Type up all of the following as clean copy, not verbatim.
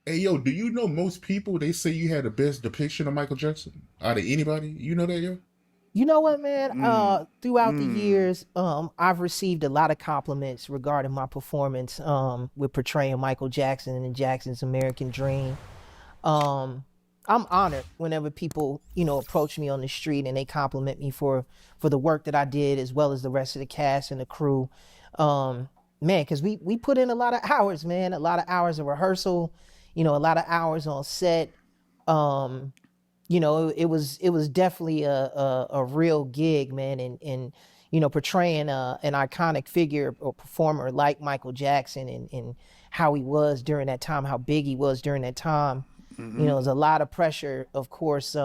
Hey, yo, do you know most people, they say you had the best depiction of Michael Jackson out of anybody? You know that, yo? You know what, man? Mm, Throughout the mm. years, I've received a lot of compliments regarding my performance, with portraying Michael Jackson in Jackson's American Dream. Um, I'm honored whenever people, approach me on the street and they compliment me for the work that I did, as well as the rest of the cast and the crew. Um, Man, because we put in a lot of hours, man, a lot of hours of rehearsal, a lot of hours on set. Um, it was definitely a real gig, man, and portraying an iconic figure or performer like Michael Jackson, and how he was during that time, how big he was during that time. There's a lot of pressure, of course,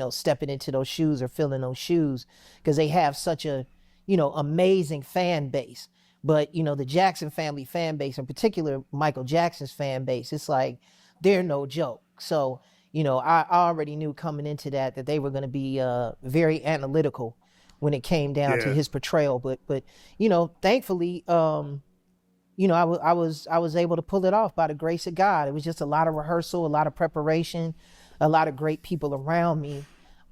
stepping into those shoes or filling those shoes, because they have such a, amazing fan base. But, the Jackson family fan base, in particular, Michael Jackson's fan base, it's like they're no joke. So, I already knew coming into that they were going to be very analytical when it came down to Yeah. his portrayal. But thankfully, I was able to pull it off by the grace of God. It was just a lot of rehearsal, a lot of preparation, a lot of great people around me,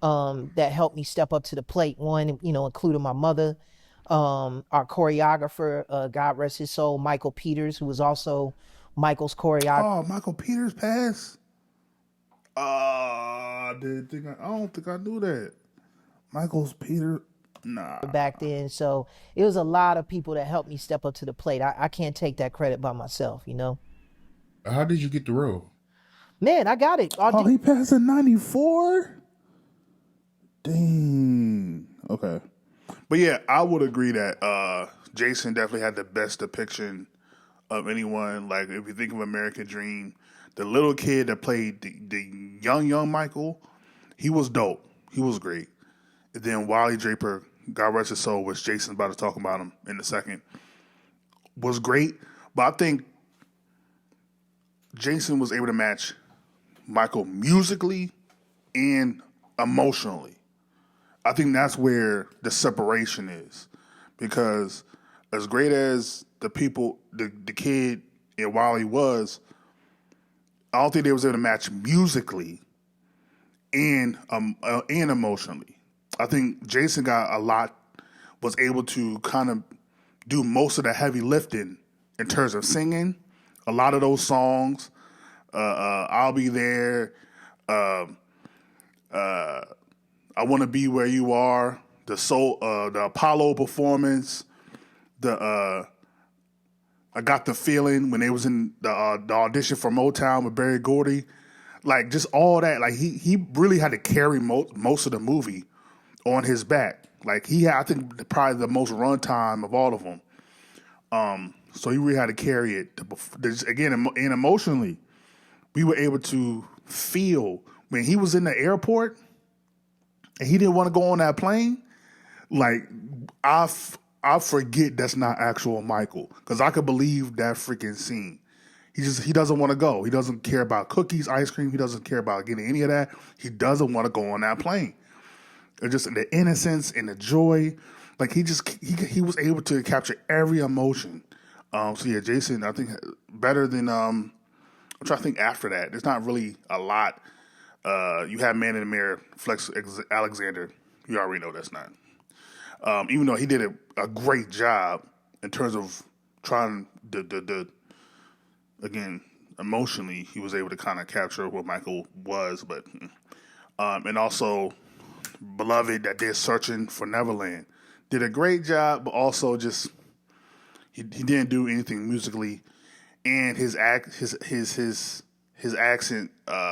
that helped me step up to the plate. One, including my mother, our choreographer, God rest his soul, Michael Peters, who was also Michael's choreographer Oh, Michael Peters passed. I didn't think I don't think I knew that. Michael's Peter. Nah. back then. So it was a lot of people that helped me step up to the plate. I can't take that credit by myself. How did you get the role? Man, I got it. Oh, he passed in '94. Dang. Okay. But yeah, I would agree that Jason definitely had the best depiction of anyone. Like if you think of American Dream, the little kid that played the young Michael, he was dope. He was great. And then Wylie Draper, God rest his soul, which Jason's about to talk about him in a second, was great. But I think Jason was able to match Michael musically and emotionally. I think that's where the separation is. Because as great as the kid and Wally was, I don't think they was able to match musically and emotionally. I think Jason was able to kind of do most of the heavy lifting in terms of singing. A lot of those songs, I'll Be There, um, uh, I Want to Be Where You Are, the Apollo performance, the I Got the Feeling when they was in the audition for Motown with Barry Gordy, like just all that. Like he really had to carry most of the movie on his back. Like he had, I think, probably the most runtime of all of them. So he really had to carry it. Again, and emotionally, we were able to feel when he was in the airport and he didn't want to go on that plane. Like I forget that's not actual Michael because I could believe that freaking scene. He doesn't want to go. He doesn't care about cookies, ice cream. He doesn't care about getting any of that. He doesn't want to go on that plane. It's just the innocence and the joy. Like he was able to capture every emotion. So yeah, Jason, I think better than I'm trying to think after that. There's not really a lot. You have Man in the Mirror, Alexander. You already know that's not. Even though he did a great job in terms of trying the again emotionally, he was able to kind of capture what Michael was, but and also Beloved that did Searching for Neverland did a great job, but also just he didn't do anything musically, and his accent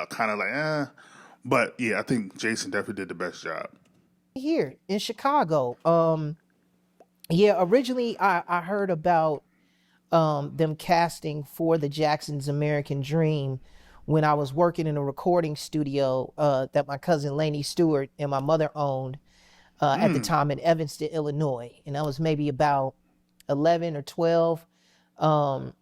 kind of like but yeah, I think Jason definitely did the best job. here in Chicago. Yeah, originally I heard about them casting for the Jackson's American Dream when I was working in a recording studio that my cousin Laney Stewart and my mother owned at the time in Evanston, Illinois. And I was maybe about 11 or 12. Um,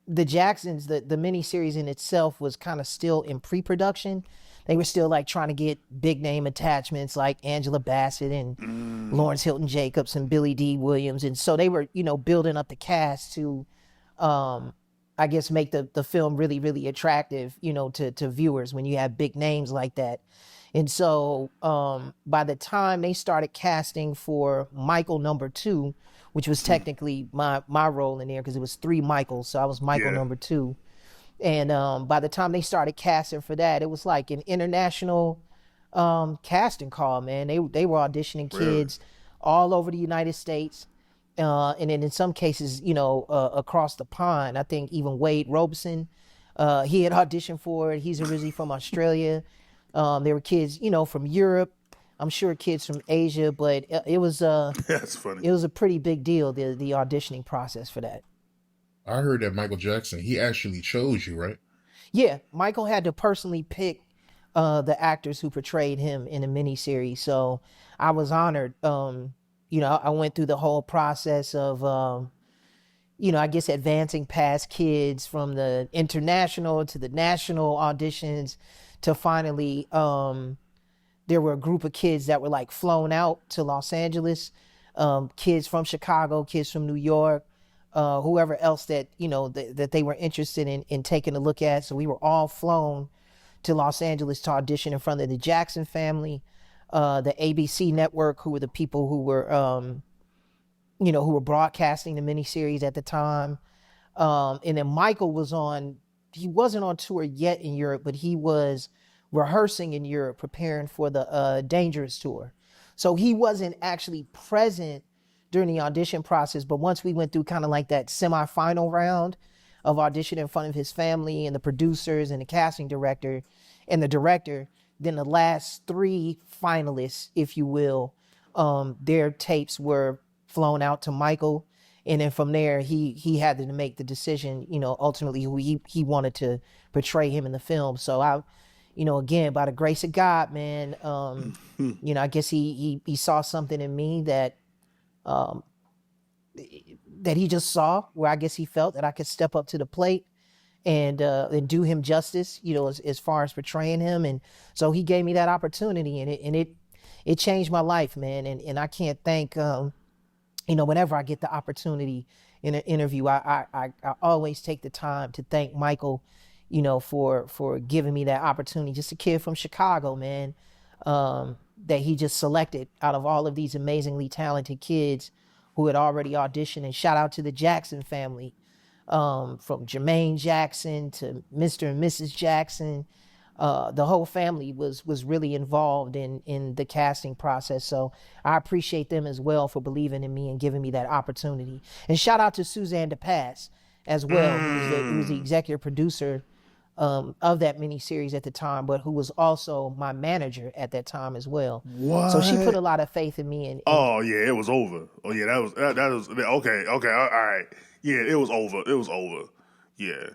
the Jacksons, the miniseries in itself was kind of still in pre-production. They were still like trying to get big name attachments like Angela Bassett and Lawrence Hilton Jacobs and Billy D. Williams. And so they were, building up the cast to um, I guess, make the film really, really attractive, to viewers when you have big names like that. And so by the time they started casting for Michael number 2, which was technically my role in there because it was 3 Michaels, so I was Michael Yeah. number 2. And by the time they started casting for that, it was like an international casting call, man. They were auditioning kids all over the United States. And then in some cases, across the pond. I think even Wade Robeson, he had auditioned for it. He's originally from Australia. There were kids, from Europe. I'm sure kids from Asia, but it was That's funny. it was a pretty big deal, the auditioning process for that. I heard that Michael Jackson, he actually chose you, right? Yeah, Michael had to personally pick the actors who portrayed him in a miniseries. So I was honored. I went through the whole process of, I guess advancing past kids from the international to the national auditions to finally, there were a group of kids that were like flown out to Los Angeles, kids from Chicago, kids from New York, whoever else that, that they were interested in taking a look at. So we were all flown to Los Angeles to audition in front of the Jackson family, the ABC network, who were the people who were, who were broadcasting the miniseries at the time. And then Michael he wasn't on tour yet in Europe, but he was rehearsing in Europe, preparing for the Dangerous tour. So he wasn't actually present during the audition process, but once we went through kind of like that semifinal round of audition in front of his family and the producers and the casting director and the director, then the last 3 finalists, if you will, their tapes were flown out to Michael. And then from there, he had to make the decision, ultimately who he wanted to portray him in the film. So I, again, by the grace of God, man, I guess he saw something in me that he just saw, where I guess he felt that I could step up to the plate and do him justice, as far as portraying him. And so he gave me that opportunity, and it changed my life, man. And I can't thank, whenever I get the opportunity in an interview, I always take the time to thank Michael, for giving me that opportunity. Just a kid from Chicago, man, that he just selected out of all of these amazingly talented kids who had already auditioned. And shout out to the Jackson family, from Jermaine Jackson to Mr. and Mrs. Jackson. The whole family was really involved in the casting process. So I appreciate them as well for believing in me and giving me that opportunity. And shout out to Suzanne DePass as well, who was the executive producer of that miniseries at the time, but who was also my manager at that time as well. What? So she put a lot of faith in me. Oh yeah, it was over. Oh yeah, that was okay. All right. Yeah, it was over. Yeah,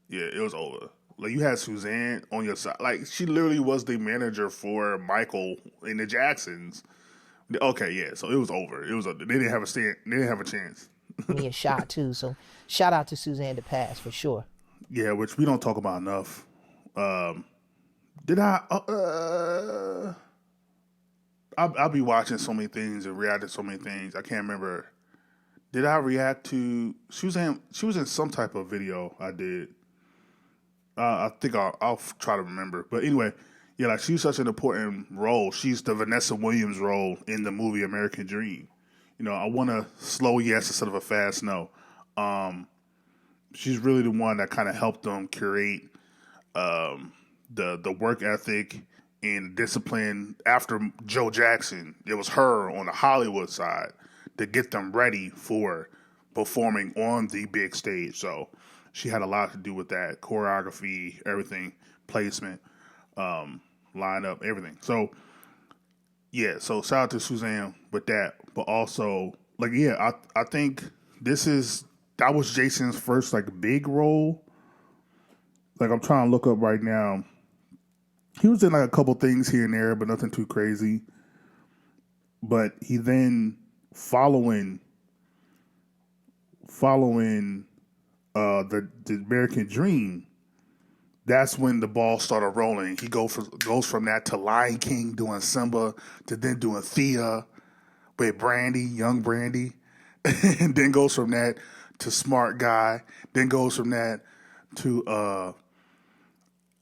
it was over. Like, you had Suzanne on your side. Like, she literally was the manager for Michael and the Jacksons. Okay, yeah. So it was over. They didn't have a stand. They didn't have a chance. Me a shot too. So shout out to Suzanne DePass for sure. Yeah, which we don't talk about enough. I'll be watching so many things and reacting to so many things. I can't remember. Did I react to Suzanne? She was in some type of video I did. I think I'll try to remember. But anyway, yeah, like, she's such an important role. She's the Vanessa Williams role in the movie American Dream. I want a slow yes instead of a fast no. She's really the one that kind of helped them curate the work ethic and discipline after Joe Jackson. It was her on the Hollywood side to get them ready for performing on the big stage. So she had a lot to do with that. Choreography, everything, placement, lineup, everything. So, yeah, so shout out to Suzanne with that. But also, like, yeah, I think that was Jason's first, like, big role. Like, I'm trying to look up right now. He was in, like, a couple things here and there, but nothing too crazy. But he then, following the American Dream, that's when the ball started rolling. He goes from that to Lion King, doing Simba, to then doing Thea with Brandy, young Brandy, and then goes from that to Smart Guy, then goes from that to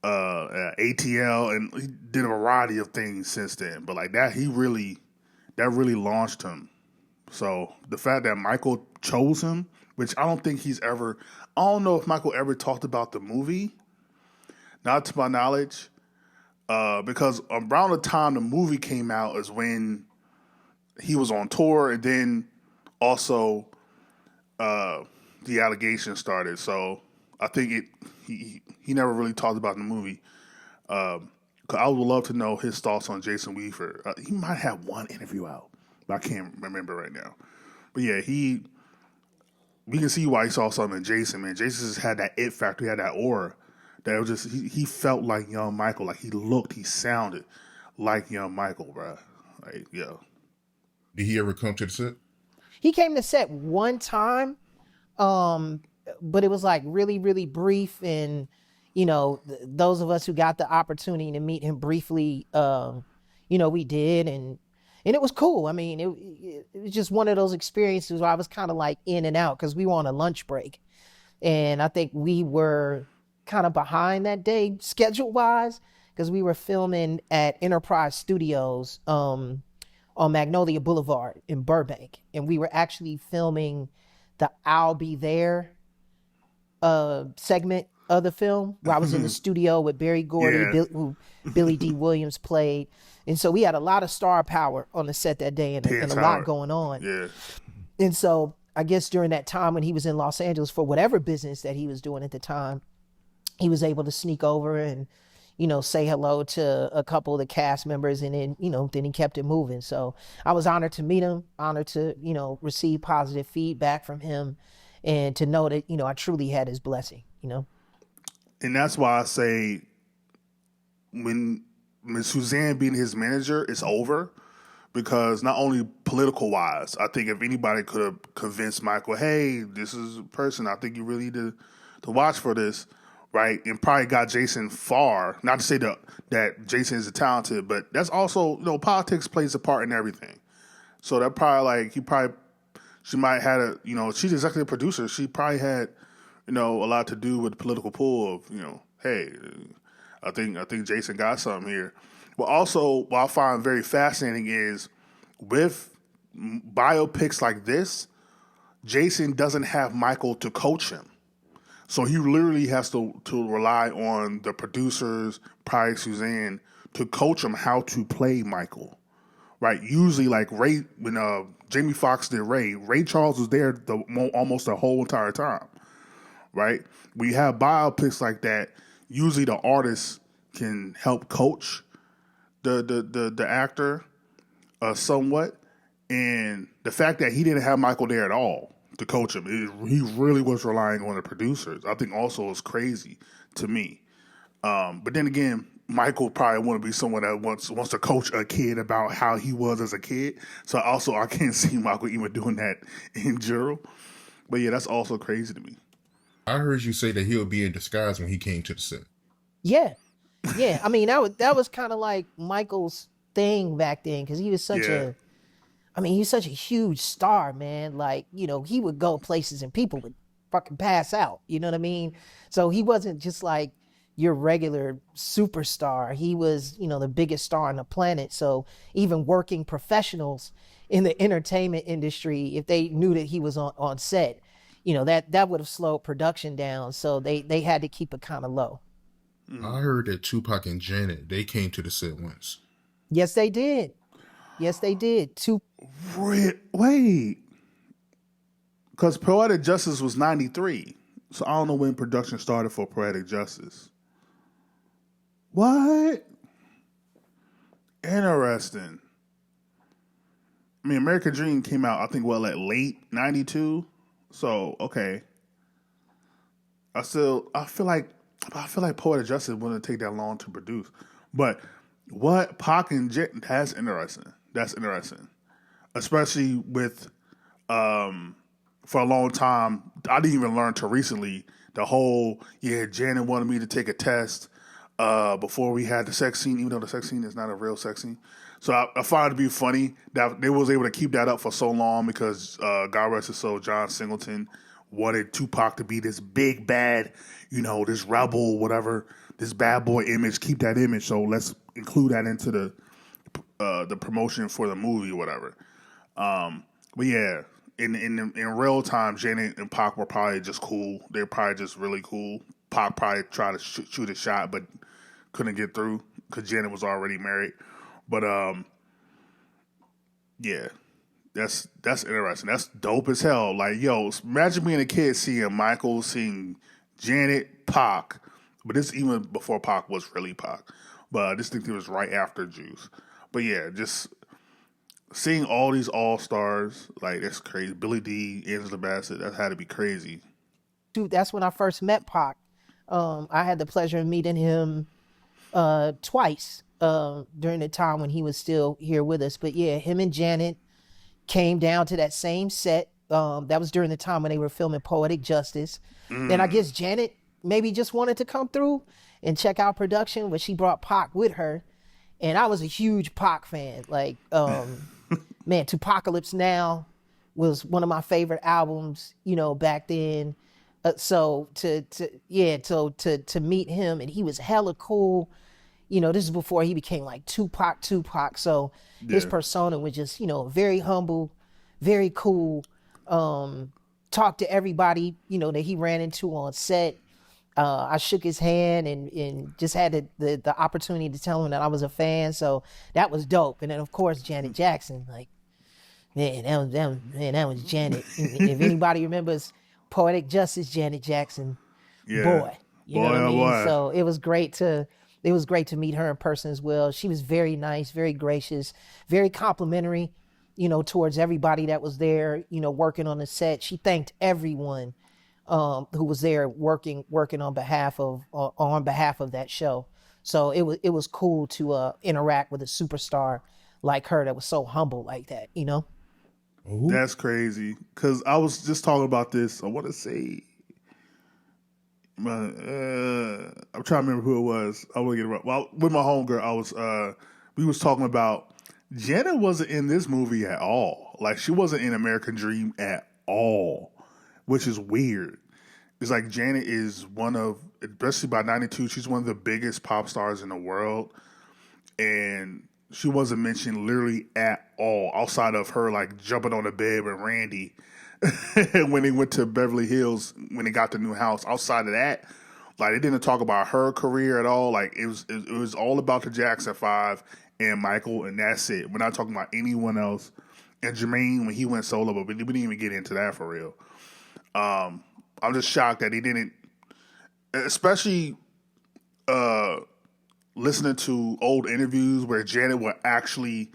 ATL, and he did a variety of things since then. But like that really launched him. So the fact that Michael chose him, which I don't know if Michael ever talked about the movie, not to my knowledge, because around the time the movie came out is when he was on tour, and then also the allegations started. So I think he never really talked about the movie. I would love to know his thoughts on Jason Weaver. He might have one interview out, but I can't remember right now. But yeah, we can see why he saw something in Jason, man. Jason just had that it factor, he had that aura. That was just he felt like young Michael, like he sounded like young Michael, bro. Like, yeah. Did he ever come to the set? He came to set one time, but it was like really, really brief. And, those of us who got the opportunity to meet him briefly, we did. And it was cool. I mean, it was just one of those experiences where I was kind of like in and out because we were on a lunch break. And I think we were kind of behind that day schedule-wise because we were filming at Enterprise Studios, on Magnolia Boulevard in Burbank. And we were actually filming the I'll Be There segment of the film where I was in the studio with Barry Gordy, who Billy D. Williams played. And so we had a lot of star power on the set that day and a lot going on. Yeah. And so I guess during that time when he was in Los Angeles for whatever business that he was doing at the time, he was able to sneak over and say hello to a couple of the cast members, and then, then he kept it moving. So I was honored to meet him, honored to, receive positive feedback from him, and to know that, I truly had his blessing, And that's why I say when Suzanne being his manager, it's over, because not only political wise, I think if anybody could have convinced Michael, hey, this is a person I think you really need to watch for this, right, and probably got Jason far. Not to say that Jason is talented, but that's also, politics plays a part in everything. So that probably she might have she's executive producer. She probably had, a lot to do with the political pull of, hey, I think Jason got something here. But also, what I find very fascinating is with biopics like this, Jason doesn't have Michael to coach him. So he literally has to rely on the producers, probably Suzanne, to coach him how to play Michael, right? Usually, like Ray, when Jamie Foxx did Ray Charles was there almost the whole entire time, right? We have biopics like that. Usually, the artist can help coach the actor somewhat, and the fact that he didn't have Michael there at all to coach him, he really was relying on the producers. I think also is crazy to me. But then again, Michael probably want to be someone that wants to coach a kid about how he was as a kid. So I can't see Michael even doing that in general. But yeah, that's also crazy to me. I heard you say that he'll be in disguise when he came to the set. Yeah. I mean, that was kind of like Michael's thing back then because he was such he's such a huge star, man. Like, he would go places and people would fucking pass out. You know what I mean? So he wasn't just like your regular superstar. He was, the biggest star on the planet. So even working professionals in the entertainment industry, if they knew that he was on set, that would have slowed production down. So they had to keep it kind of low. I heard that Tupac and Janet, they came to the set once. Yes, they did. Wait. Because Poetic Justice was 93. So I don't know when production started for Poetic Justice. What? Interesting. I mean, American Dream came out, I think, late 92? So, okay. I feel like Poetic Justice wouldn't take that long to produce. But what Pac and Jet, that's interesting. Especially with, for a long time, I didn't even learn till recently, the whole, Janet wanted me to take a test before we had the sex scene, even though the sex scene is not a real sex scene. So I find it to be funny that they was able to keep that up for so long because, God rest his soul, John Singleton wanted Tupac to be this big bad, this rebel, whatever, this bad boy image. Keep that image. So let's include that into the promotion for the movie, or whatever. But yeah, in real time, Janet and Pac were probably just cool. They're probably just really cool. Pac probably tried to shoot a shot, but couldn't get through because Janet was already married. But yeah, that's interesting. That's dope as hell. Like, yo, imagine being a kid seeing Michael, seeing Janet, Pac. But this even before Pac was really Pac. But I just think it was right after Juice. But yeah, just seeing all these all-stars, like, that's crazy. Billy D, Angela Bassett, that had to be crazy. Dude, that's when I first met Pac. I had the pleasure of meeting him twice during the time when he was still here with us. But yeah, him and Janet came down to that same set. That was during the time when they were filming Poetic Justice. And I guess Janet maybe just wanted to come through and check out production, but she brought Pac with her. And I was a huge Pac fan. Like, man, Tupacalypse Now was one of my favorite albums, back then. So to meet him, and he was hella cool. This is before he became like Tupac. So his persona was just, very humble, very cool. Talked to everybody, that he ran into on set. I shook his hand and just had the opportunity to tell him that I was a fan. So that was dope. And then of course Janet Jackson, like, man, that was Janet. If anybody remembers Poetic Justice, Janet Jackson, boy, you know what I mean? Boy. So it was great to meet her in person as well. She was very nice, very gracious, very complimentary, towards everybody that was there, working on the set. She thanked everyone who was there working on behalf of that show. So it was cool to interact with a superstar like her that was so humble like that, Ooh. That's crazy. Because I was just talking about this. I want to say, I'm trying to remember who it was. I want to get it right. Well, with my homegirl, we was talking about Janet wasn't in this movie at all. Like, she wasn't in American Dream at all, which is weird. It's like Janet is one of, especially by 92, she's one of the biggest pop stars in the world. And she wasn't mentioned literally at all, outside of her like jumping on the bed with Randy when they went to Beverly Hills when they got the new house. Outside of that, like, they didn't talk about her career at all. Like, it was all about the Jackson 5 and Michael, and that's it. We're not talking about anyone else. And Jermaine when he went solo, but we didn't even get into that for real. I'm just shocked that he didn't, especially listening to old interviews where Janet would actually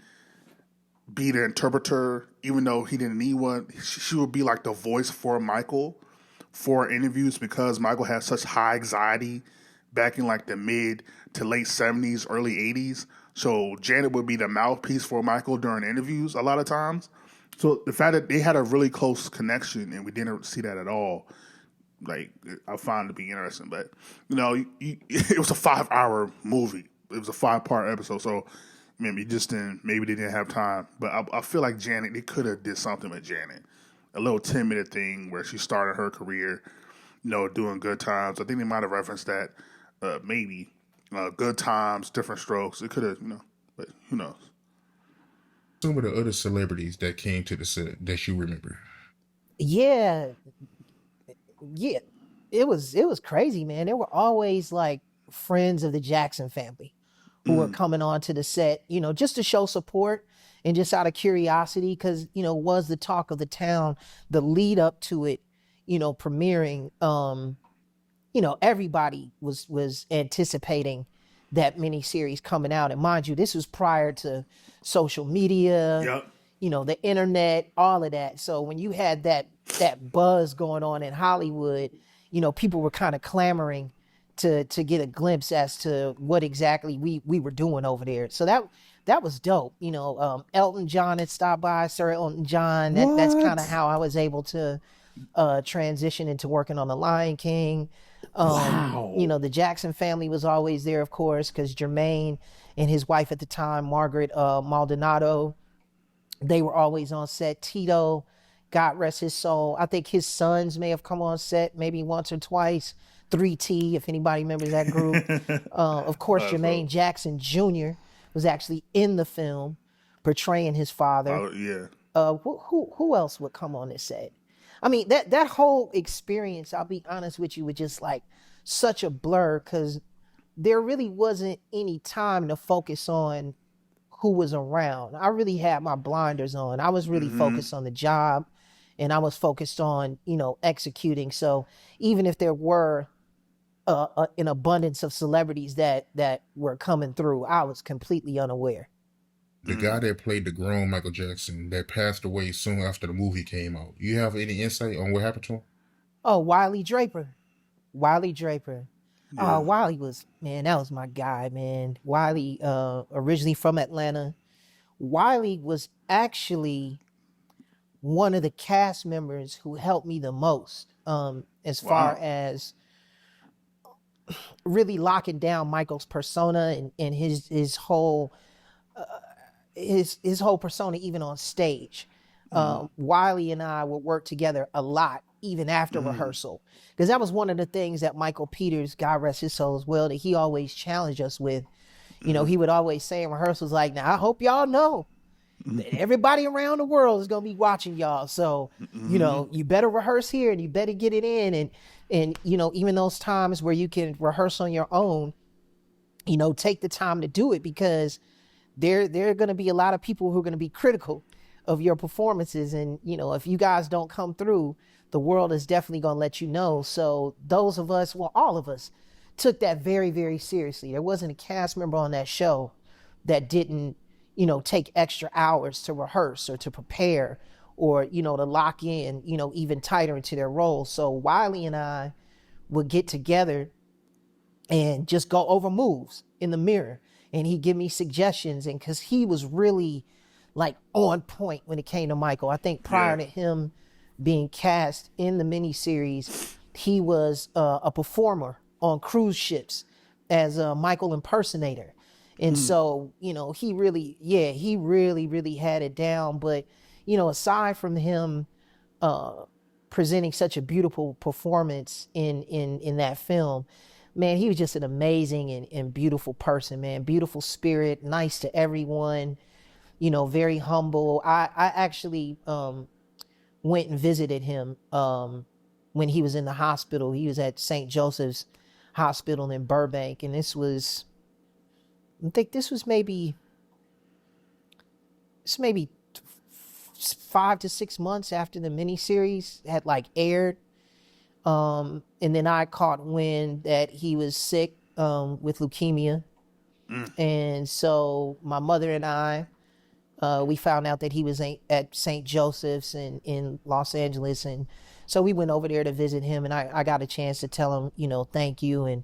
be the interpreter, even though he didn't need one. She would be like the voice for Michael for interviews because Michael had such high anxiety back in like the mid to late 70s, early 80s. So Janet would be the mouthpiece for Michael during interviews a lot of times. So the fact that they had a really close connection and we didn't see that at all, like, I find it to be interesting. But, it was a 5-hour movie. It was a 5-part episode. So maybe they didn't have time. But I feel like Janet, they could have did something with Janet. A little 10-minute thing where she started her career, doing Good Times. I think they might have referenced that, maybe. Good Times, Different Strokes. It could have, but who knows? Some of the other celebrities that came to the set that you remember. Yeah, it was crazy, man. There were always like friends of the Jackson family who were coming onto the set, just to show support and just out of curiosity, because was the talk of the town, the lead up to it, premiering. Everybody was anticipating that miniseries coming out, and mind you, this was prior to social media. Yep. The internet, all of that. So when you had that buzz going on in Hollywood, people were kind of clamoring to get a glimpse as to what exactly we were doing over there. So that was dope. Elton John had stopped by, Sir Elton John. That's kind of how I was able to transition into working on The Lion King. Wow. The Jackson family was always there, of course, because Jermaine and his wife at the time, Margaret Maldonado, they were always on set. Tito, God rest his soul. I think his sons may have come on set maybe once or twice. 3T, if anybody remembers that group. Of course, Jermaine Jackson Jr. was actually in the film portraying his father. Yeah. Who else would come on this set? I mean, that whole experience, I'll be honest with you, was just like such a blur, because there really wasn't any time to focus on who was around. I really had my blinders on. I was really focused on the job, and I was focused on, executing. So even if there were an abundance of celebrities that were coming through, I was completely unaware. The guy that played the grown Michael Jackson that passed away soon after the movie came out. You have any insight on what happened to him? Oh, Wylie Draper. Wylie Draper. Yeah. Wylie was, man, that was my guy, man. Wylie, originally from Atlanta. Wylie was actually one of the cast members who helped me the most, as far as really locking down Michael's persona and his whole his whole persona, even on stage. Wylie and I would work together a lot, even after rehearsal, because that was one of the things that Michael Peters, God rest his soul as well, that he always challenged us with. He would always say in rehearsals, like, now I hope y'all know that everybody around the world is going to be watching y'all. So, you better rehearse here and you better get it in. And even those times where you can rehearse on your own, take the time to do it, because there are going to be a lot of people who are going to be critical of your performances. And, if you guys don't come through, the world is definitely going to let you know. So those of us, well, all of us took that very, very seriously. There wasn't a cast member on that show that didn't, take extra hours to rehearse or to prepare, or, to lock in, even tighter into their roles. So Wylie and I would get together and just go over moves in the mirror. And he'd give me suggestions. And because he was really like on point when it came to Michael. I think prior to him being cast in the miniseries, he was a performer on cruise ships as a Michael impersonator. And so, he really, really had it down. But, aside from him presenting such a beautiful performance in that film, man, he was just an amazing and beautiful person, man. Beautiful spirit, nice to everyone, very humble. I actually went and visited him when he was in the hospital. He was at St. Joseph's Hospital in Burbank, and I think this was maybe 5 to 6 months after the miniseries had aired. And then I caught wind that he was sick with leukemia. And so my mother and I, we found out that he was at St. Joseph's in Los Angeles. And so we went over there to visit him, and I got a chance to tell him, thank you, and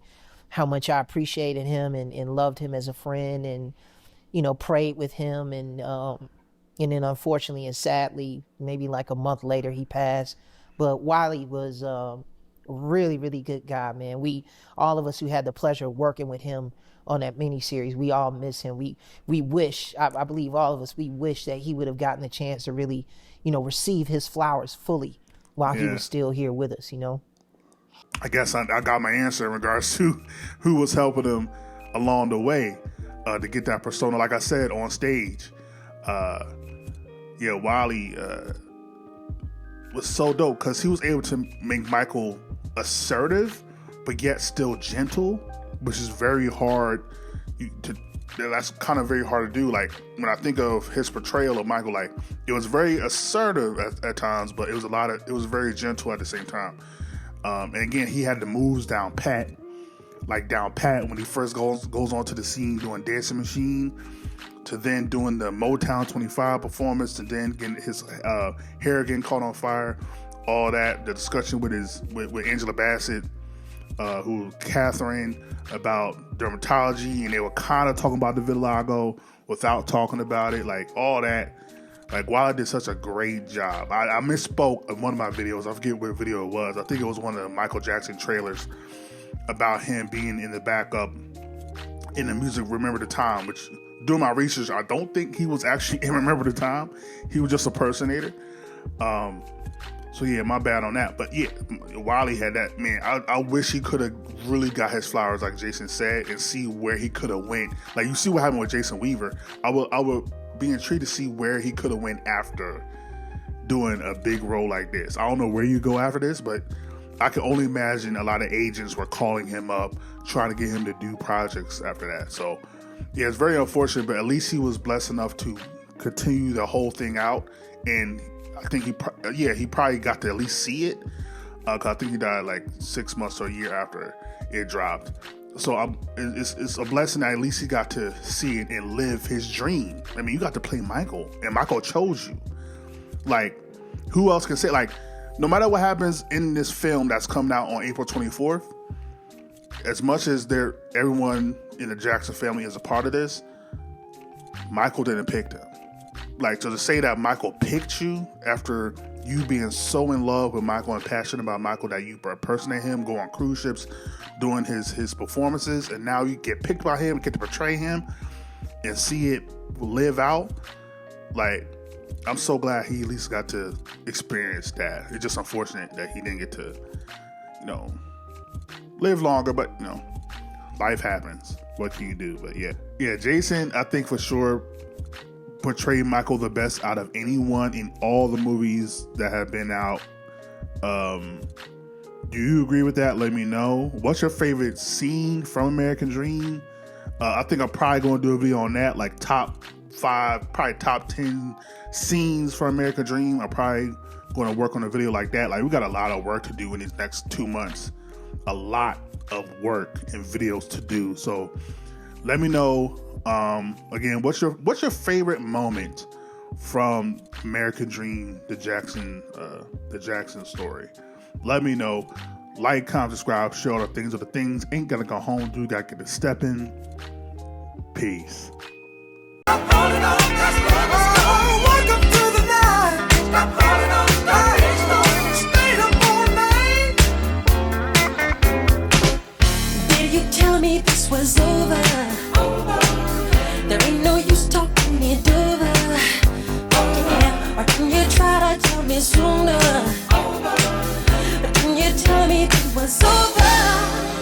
how much I appreciated him and loved him as a friend, and, prayed with him. And then unfortunately and sadly, maybe like a month later, he passed. But Wylie was really, really good guy, man. All of us who had the pleasure of working with him on that miniseries, we all miss him. We wish, I believe all of us, we wish that he would have gotten the chance to really, receive his flowers fully while he was still here with us, I guess I got my answer in regards to who was helping him along the way to get that persona, like I said, on stage. Wylie was so dope because he was able to make Michael assertive, but yet still gentle, which is very hard that's kind of very hard to do. Like, when I think of his portrayal of Michael, it was very assertive at times, but it was very gentle at the same time. And again, he had the moves down pat when he first goes onto the scene doing Dancing Machine, to then doing the Motown 25 performance, to then getting his hair getting caught on fire, all that, the discussion with Angela Bassett, who was Catherine, about dermatology, and they were kind of talking about the vitiligo without talking about it, all that. Wylie did such a great job. I misspoke in one of my videos. I forget what video it was. I think it was one of the Michael Jackson trailers about him being in the backup in the music Remember the Time, which, doing my research, I don't think he was actually in Remember the Time. He was just a impersonator. So yeah, my bad on that. But yeah, Wylie had that, man. I wish he could have really got his flowers, like Jason said, and see where he could have went. Like, you see what happened with Jason Weaver. I would be intrigued to see where he could have went after doing a big role like this. I don't know where you go after this, but I can only imagine a lot of agents were calling him up, trying to get him to do projects after that. So yeah, it's very unfortunate, but at least he was blessed enough to continue the whole thing out. And I think he probably got to at least see it, because I think he died like 6 months or a year after it dropped. So it's a blessing that at least he got to see it and live his dream. I mean, you got to play Michael, and Michael chose you. Like, who else can say, like, no matter what happens in this film that's coming out on April 24th, as much as everyone in the Jackson family is a part of this, Michael didn't pick them. Like, so to say that Michael picked you after you being so in love with Michael and passionate about Michael that you impersonate him, go on cruise ships, doing his performances, and now you get picked by him, get to portray him, and see it live out, like, I'm so glad he at least got to experience that. It's just unfortunate that he didn't get to, live longer, but, life happens. What can you do? But yeah, Jason, I think for sure portrayed Michael the best out of anyone in all the movies that have been out. Do you agree with that? Let me know. What's your favorite scene from American Dream? I think I'm probably going to do a video on that, like top 5, probably top 10 scenes from American Dream. I'm probably going to work on a video like that. Like, we got a lot of work to do in these next 2 months. A lot of work and videos to do. So let me know. Again, what's your favorite moment from American Dream, the Jackson story? Let me know. Like, comment, subscribe, share all the things. Or the things ain't gonna go home. Do gotta get a step in. Peace. Did you tell me this was over? There ain't no use talking it over. Yeah, or can you try to tell me sooner? But can you tell me it was over?